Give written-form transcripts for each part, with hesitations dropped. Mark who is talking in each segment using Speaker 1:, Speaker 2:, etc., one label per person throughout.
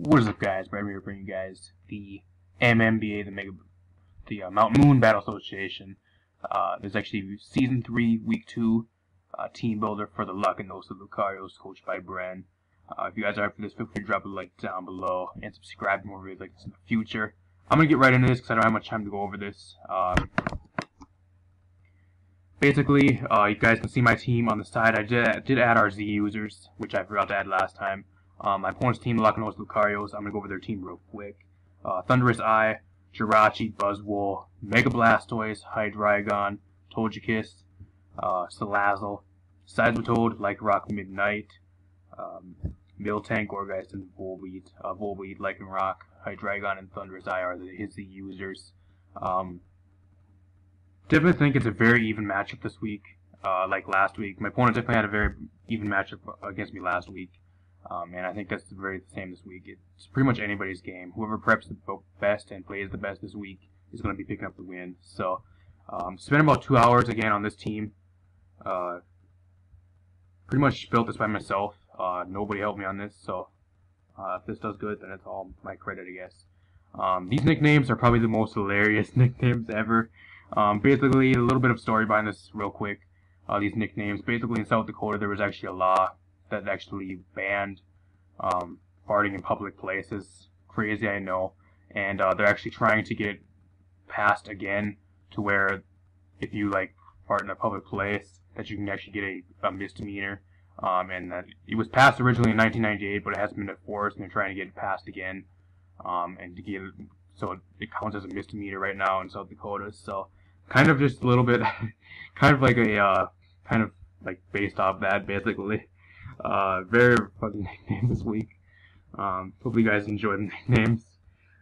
Speaker 1: What is up, guys? Brad here bringing you guys the MMBA, the Mountain Moon Battle Association. There's actually Season 3, Week 2, Team Builder for the Lacunosa Lucarios, coached by Bren. If you guys are up for this, feel free to drop a like down below and subscribe for more videos like this in the future. I'm going to get right into this because I don't have much time to go over this. Basically, you guys can see my team on the side. I did add our Z users, which I forgot to add last time. My opponent's team, Lacunosa Lucarios. I'm going to go over their team real quick. Thunderous Eye, Jirachi, Buzzwole, Mega Blastoise, Hydreigon, Togekiss, Salazzle, Seismitoad, Lycanroc, Midnight, Miltank, Gourgeist, and Volbeat. Volbeat, Lycanroc, Hydreigon, and Thunderous Eye are his users. Definitely think it's a very even matchup this week, like last week. My opponent definitely had a very even matchup against me last week. And I think that's the same this week. It's pretty much anybody's game. Whoever preps the best and plays the best this week is going to be picking up the win. So, spent about 2 hours again on this team. Pretty much built this by myself. Nobody helped me on this. So, if this does good, then it's all my credit, I guess. These nicknames are probably the most hilarious nicknames ever. Basically, a little bit of story behind this real quick. These nicknames. Basically, in South Dakota, there was actually a law that actually banned farting in public places. Crazy, I know. And they're actually trying to get it passed again to where if you fart in a public place, that you can actually get a misdemeanor. And that it was passed originally in 1998, but it hasn't been enforced, and they're trying to get it passed again. And to get it so it counts as a misdemeanor right now in South Dakota. So kind of just a little bit, kind of like based off that, basically. Very fucking nicknames this week. Hope you guys enjoy the nicknames.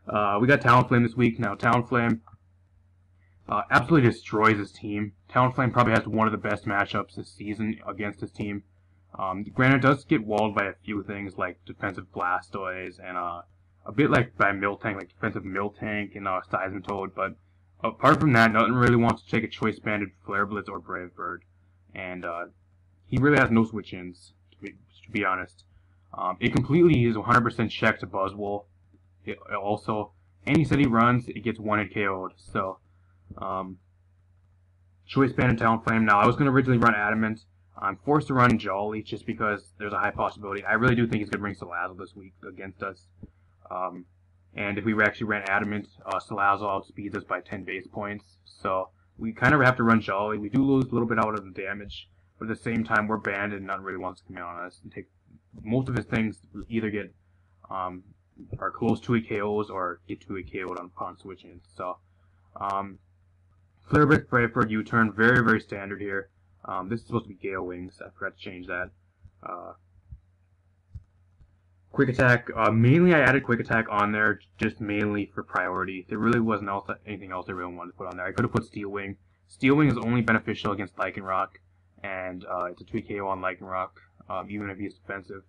Speaker 1: We got Talonflame this week. Now, Talonflame absolutely destroys his team. Talonflame probably has one of the best matchups this season against his team. Granted, it does get walled by a few things like defensive Blastoise and a bit by Miltank, like defensive Miltank and Seismitoad. But apart from that, nothing really wants to take a Choice Banded Flare Blitz or Brave Bird. And he really has no switch-ins, to be honest. It completely is 100% checked to Buzzwole. Also, any set he runs, it gets 1-hit KO'd. So, Choice Band and Talonflame. Now, I was going to originally run Adamant. I'm forced to run Jolly just because there's a high possibility. I really do think he's going to bring Salazzle this week against us. And if we actually ran Adamant, Salazzle outspeeds us by 10 base points. So, we kind of have to run Jolly. We do lose a little bit out of the damage. But at the same time, we're banned and nothing really wants to come in on us and take most of his things. Either get are close to a KOs or get to a KO'd upon switching. So, Flare Blitz, Brave Bird, U-turn, very very standard here. This is supposed to be Gale Wings. I forgot to change that. Quick Attack. Mainly, I added Quick Attack on there just mainly for priority. There really wasn't anything else I really wanted to put on there. I could have put Steel Wing. Steel Wing is only beneficial against Lycanroc. And it's a 2KO on Lycanroc, even if he's defensive.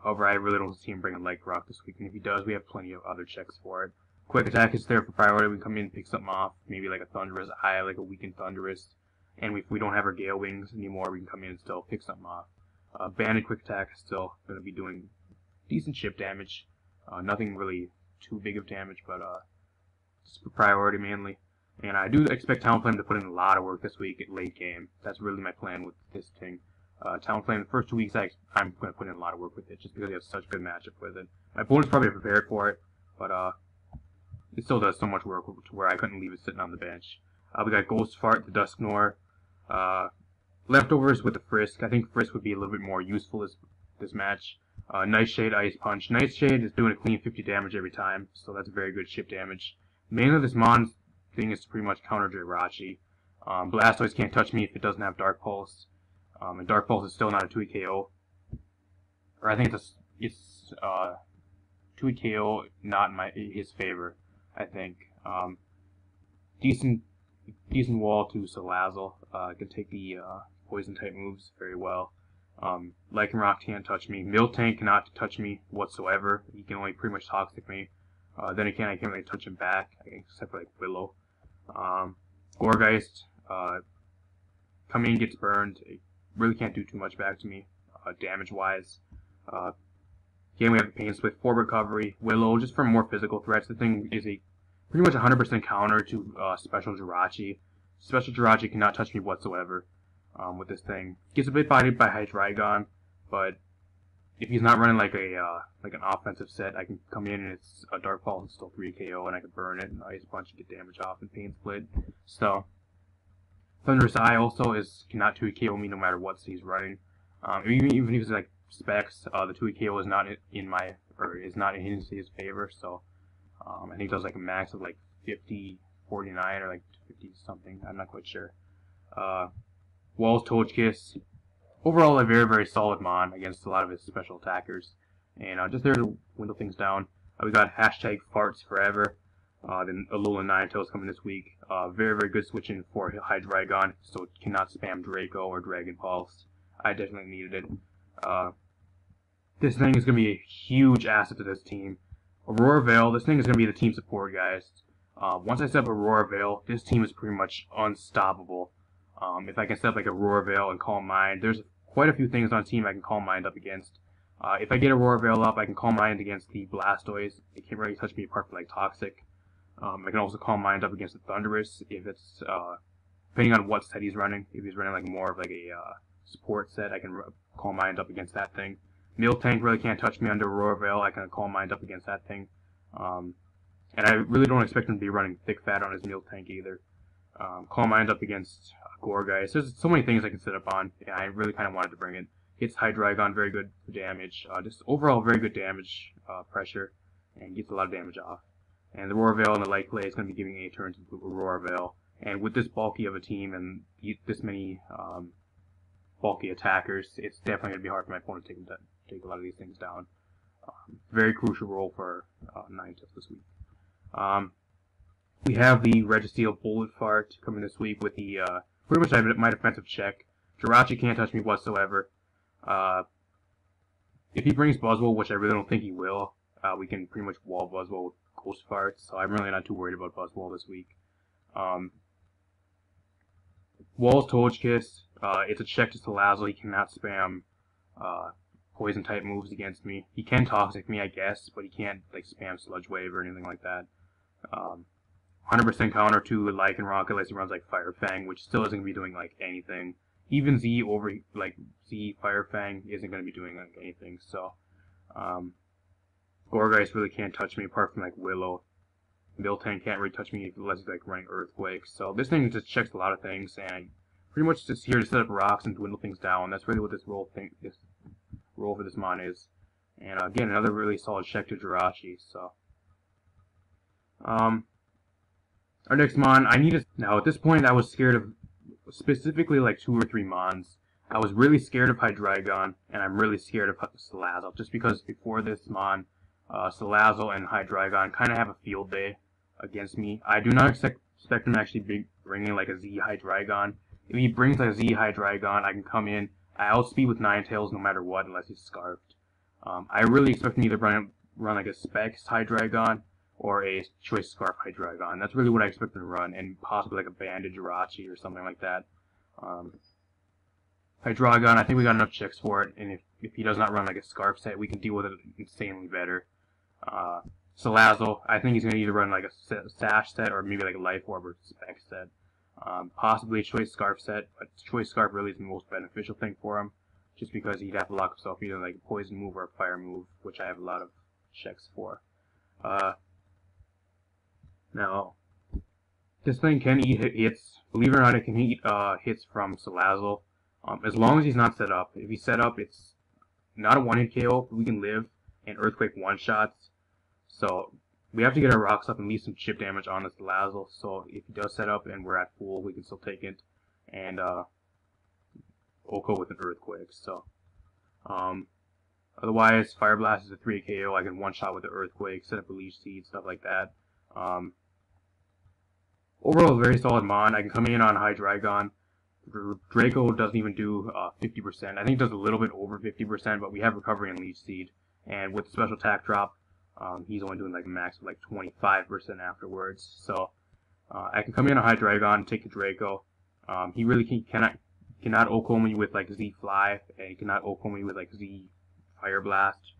Speaker 1: However, I really don't see him bringing Lycanroc this week, and if he does, we have plenty of other checks for it. Quick Attack is there for priority. We can come in and pick something off, maybe like a Thunderous Eye, like a weakened Thunderous. And if we don't have our Gale Wings anymore, we can come in and still pick something off. Banded Quick Attack is still going to be doing decent chip damage. Nothing really too big of damage, but just for priority mainly. And I do expect Talonflame to put in a lot of work this week at late game. That's really my plan with this thing. Talonflame, the first 2 weeks, I'm going to put in a lot of work with it, just because he has such a good matchup with it. My opponent's probably prepared for it, but it still does so much work to where I couldn't leave it sitting on the bench. We got Ghost Fart, the Dusknoir, leftovers with the Frisk. I think Frisk would be a little bit more useful this match. Nightshade, Ice Punch. Nightshade is doing a clean 50 damage every time, so that's very good chip damage. Mainly this Mon thing is to pretty much counter Jirachi. Blastoise can't touch me if it doesn't have Dark Pulse. And Dark Pulse is still not a 2KO. Or I think it's 2KO not in his favor, I think. Decent wall to Salazzle. Can take the poison type moves very well. Lycanroc can't touch me. Miltank cannot touch me whatsoever. He can only pretty much toxic me. Then again, I can't really touch him back, except for Willow. Gourgeist, coming in, gets burned. It really can't do too much back to me, damage-wise. Again, we have the Pain Split for recovery. Willow, just for more physical threats. The thing is a pretty much 100% counter to Special Jirachi. Special Jirachi cannot touch me whatsoever with this thing. Gets a bit bodied by Hydreigon, but if he's not running like an offensive set, I can come in and it's a Dark Pulse and still 3 KO, and I can burn it and Ice Punch and get damage off and Pain Split. So Thunderous Eye also cannot 2 KO me no matter what he's running. Even if it's like specs, the 2 KO is not in his favor. So I think it does like a max of like 50, 49 or like 50 something. I'm not quite sure. Walls Togekiss. Overall, a very, very solid Mon against a lot of his special attackers. And just there to window things down, we got hashtag Farts Forever. Then Alolan Ninetales coming this week. Very, very good switching for Hydreigon, so it cannot spam Draco or Dragon Pulse. I definitely needed it. This thing is going to be a huge asset to this team. Aurora Veil, this thing is going to be the team support, guys. Once I set up Aurora Veil, this team is pretty much unstoppable. If I can set up like Aurora Veil and Calm Mind, there's quite a few things on team I can Calm Mind up against. If I get Aurora Veil up, I can Calm Mind against the Blastoise. It can't really touch me apart from like Toxic. I can also Calm Mind up against the Thundurus if it's depending on what set he's running. If he's running like more of like a support set, I can Calm Mind up against that thing. Miltank really can't touch me under Aurora Veil. I can Calm Mind up against that thing. And I really don't expect him to be running Thick Fat on his Miltank either. Calm Mind up against Gourgeist. There's so many things I can set up on. Yeah, I really kind of wanted to bring it. Hits Hydreigon, very good damage. Just overall very good damage pressure, and gets a lot of damage off. And the Aurora Veil and the Light Clay is going to be giving a turn to Aurora Veil. And with this bulky of a team and this many bulky attackers, it's definitely going to be hard for my opponent to take a lot of these things down. Very crucial role for Ninetales this week. We have the Registeel Bullet Fart coming this week with the pretty much my defensive check. Jirachi can't touch me whatsoever. If he brings Buzzwole, which I really don't think he will, we can pretty much wall Buzzwole with Ghost Farts, so I'm really not too worried about Buzzwole this week. Walls Togekiss, it's a check to Salazzle. He cannot spam poison type moves against me. He can Toxic me, I guess, but he can't like spam Sludge Wave or anything like that. 100% counter to Lycanroc unless he runs like Fire Fang, which still isn't going to be doing like anything. Even Z over like Z Fire Fang isn't going to be doing like anything. So Gourgeist really can't touch me apart from like Willow. Miltank can't really touch me unless he's like running Earthquake. So this thing just checks a lot of things, and I'm pretty much just here to set up rocks and dwindle things down. That's really what this role for this Mon is. And again, another really solid check to Jirachi. So our next Mon, now at this point I was scared of specifically like 2 or 3 Mons. I was really scared of Hydreigon, and I'm really scared of Salazzle, just because before this Mon, Salazzle and Hydreigon kind of have a field day against me. I do not expect him to actually be bringing like a Z Hydreigon. If he brings like a Z Hydreigon, I can come in. I outspeed with Ninetales no matter what, unless he's Scarfed. I really expect him to either run like a Specs Hydreigon or a Choice Scarf Hydreigon. That's really what I expect him to run, and possibly like a Banded Jirachi or something like that. Hydreigon, I think we got enough checks for it, and if he does not run like a Scarf set, we can deal with it insanely better. Salazzle, I think he's going to either run like a Sash set or maybe like a Life Orb or Spec set. Possibly a Choice Scarf set, but Choice Scarf really is the most beneficial thing for him, just because he'd have to lock himself either like a Poison move or a Fire move, which I have a lot of checks for. Now, this thing can eat hits. Believe it or not, it can eat hits from Salazzle. As long as he's not set up. If he's set up, it's not a one-hit KO. We can live, and Earthquake one-shots. So we have to get our rocks up and leave some chip damage on the Salazzle. So if he does set up and we're at full, we can still take it. And Oko with an Earthquake. So otherwise, Fire Blast is a 3 KO. I can one-shot with the Earthquake, set up a Leech Seed, stuff like that. Overall, very solid Mon. I can come in on Hydreigon. Draco doesn't even do 50%. I think it does a little bit over 50%, but we have Recovery and Leech Seed. And with the special attack drop, he's only doing like a max of like 25% afterwards. So I can come in on Hydreigon, take the Draco. He really cannot Oko me with like Z Fly, and he cannot Oko me with like Z Fire Blast.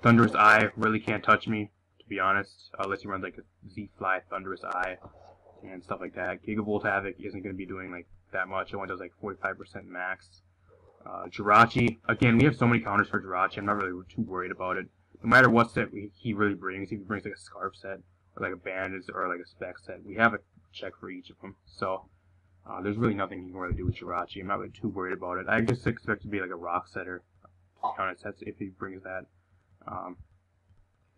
Speaker 1: Thunderous Eye really can't touch me, to be honest, unless he runs like a Z-Fly Thunderous Eye and stuff like that. Gigavolt Havoc isn't going to be doing like that much. It only does like 45% max. Jirachi, again, we have so many counters for Jirachi, I'm not really too worried about it. No matter what set he really brings, if he brings like a Scarf set, or like a Bandage, or like a Spec set, we have a check for each of them. So, there's really nothing you can really do with Jirachi. I'm not really too worried about it. I just expect to be like a Rock Setter, counter sets, if he brings that.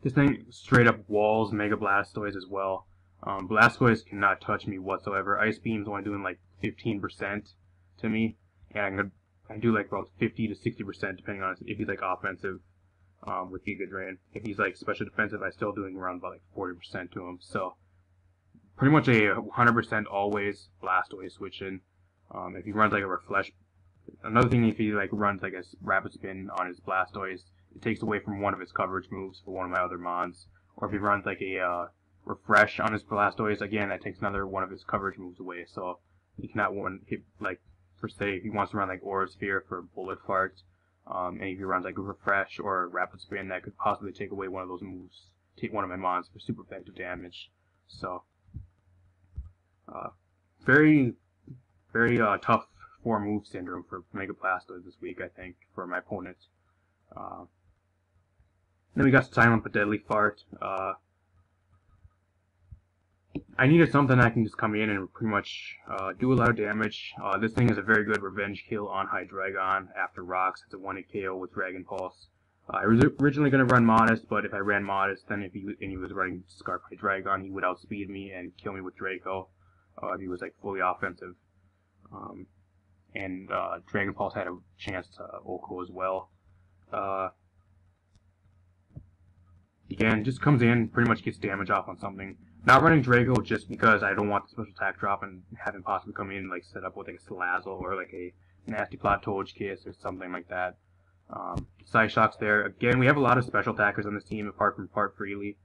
Speaker 1: This thing straight up walls Mega Blastoise as well. Blastoise cannot touch me whatsoever. Ice Beam's only doing like 15% to me, and I do like about 50 to 60% depending on if he's like offensive with Giga Drain. If he's like special defensive, I'm still doing around about like 40% to him. So pretty much a 100% always Blastoise switch in. If he runs like a Refresh, another thing, if he like runs like a Rapid Spin on his Blastoise, it takes away from one of his coverage moves for one of my other mons. Or if he runs like a Refresh on his Blastoise, again, that takes another one of his coverage moves away. So he cannot hit, like, for say, if he wants to run like Aura Sphere for Bullet Fart, and if he runs like a Refresh or a Rapid Spin, that could possibly take away one of those moves, take one of my mons for super effective damage. So, very tough 4-move syndrome for Mega Blastoise this week, I think, for my opponent. Then we got Silent but Deadly Fart. I needed something I can just come in and pretty much do a lot of damage. This thing is a very good revenge kill on Hydreigon after Rocks. It's a 1-hit KO with Dragon Pulse. I was originally going to run Modest, but if I ran Modest, then if he was running Scarf Hydreigon, he would outspeed me and kill me with Draco if he was like fully offensive. And Dragon Pulse had a chance to Oko as well. Again, just comes in, pretty much gets damage off on something. Not running Draco just because I don't want the special attack drop and have him possibly come in and like set up with like a Salazzle or like a Nasty Plot Togekiss or something like that. Psyshock's there. Again, we have a lot of special attackers on this team apart from Fart Freely.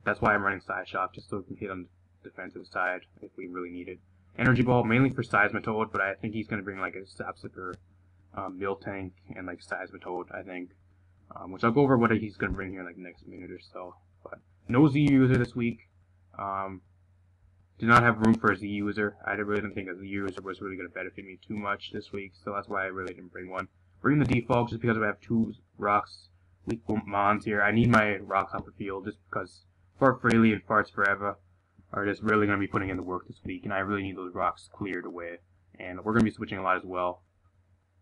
Speaker 1: That's why I'm running Psyshock, just so we can hit on the defensive side if we really need it. Energy Ball, mainly for Seismitoad, but I think he's going to bring like a Sapsicker, Miltank, and like Seismitoad, I think. Which I'll go over what he's going to bring here in like the next minute or so. But no Z user this week. Did not have room for a Z user. I really didn't think a Z user was really going to benefit me too much this week, so that's why I really didn't bring one. Bring the default just because I have 2 Rocks weak mons here. I need my Rocks off the field just because Fart Freely and Farts Forever are just really going to be putting in the work this week, and I really need those Rocks cleared away. And we're going to be switching a lot as well.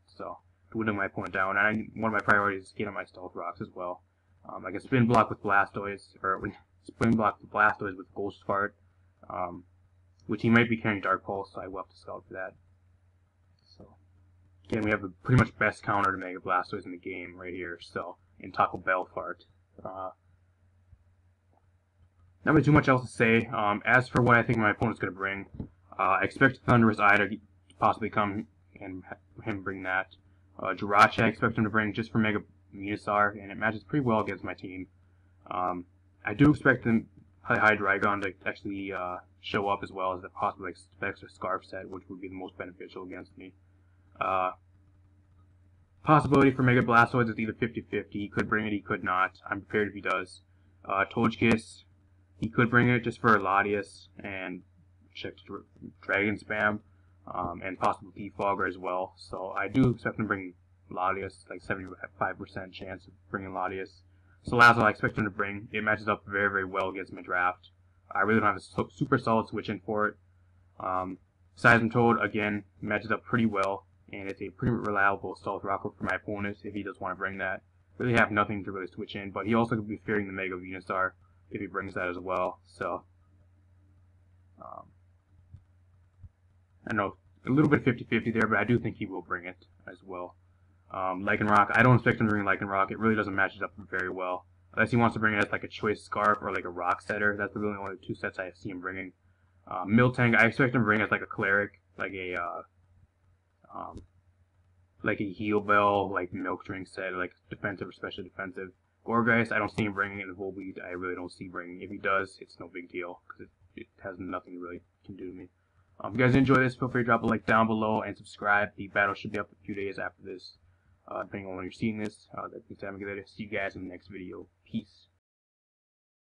Speaker 1: So, to whittle my opponent down, and one of my priorities is getting my Stealth Rocks as well. I can Spin Block with Blastoise, or Spin Block the Blastoise with Ghost Fart, which he might be carrying Dark Pulse, so I will have to scout for that. So, again, we have the pretty much best counter to Mega Blastoise in the game right here, so, in Taco Bell Fart. Not really too much else to say. As for what I think my opponent's going to bring, I expect Thunderous Eye to possibly come and him bring that. Jirachi I expect him to bring just for Mega Venusaur, and it matches pretty well against my team. I do expect the Hydreigon to actually show up as well as a possible like Specs or Scarf set, which would be the most beneficial against me. Possibility for Mega Blastoise is either 50-50. He could bring it, he could not. I'm prepared if he does. Togekiss, he could bring it just for Latias and check Dragon Spam, and possible Defogger as well. So I do expect him to bring Latias, like 75% chance of bringing Latias. Salazzle I expect him to bring. It matches up very, very well against my draft. I really don't have a super solid switch in for it. Seismitoad, again, matches up pretty well, and it's a pretty reliable Stealth Rocker for my opponent if he does want to bring that. Really have nothing to really switch in, but he also could be fearing the Mega Venusaur if he brings that as well. So, I know a little bit 50-50 there, but I do think he will bring it as well. Lycanroc, I don't expect him to bring Lycanroc. It really doesn't match it up very well. Unless he wants to bring it as like a Choice Scarf or like a Rock Setter. That's really only 2 sets I see him bringing. Miltank, I expect him to bring as like a Cleric, like a Heal Bell, like Milk Drink set, like defensive or special defensive. Gourgeist, I don't see him bringing it in Volbeat. I really don't see bringing. If he does, it's no big deal because it has nothing really can do to me. If you guys enjoy this, feel free to drop a like down below and subscribe. The battle should be up a few days after this. depending on when you're seeing this. That means I'm going to see you guys in the next video. Peace.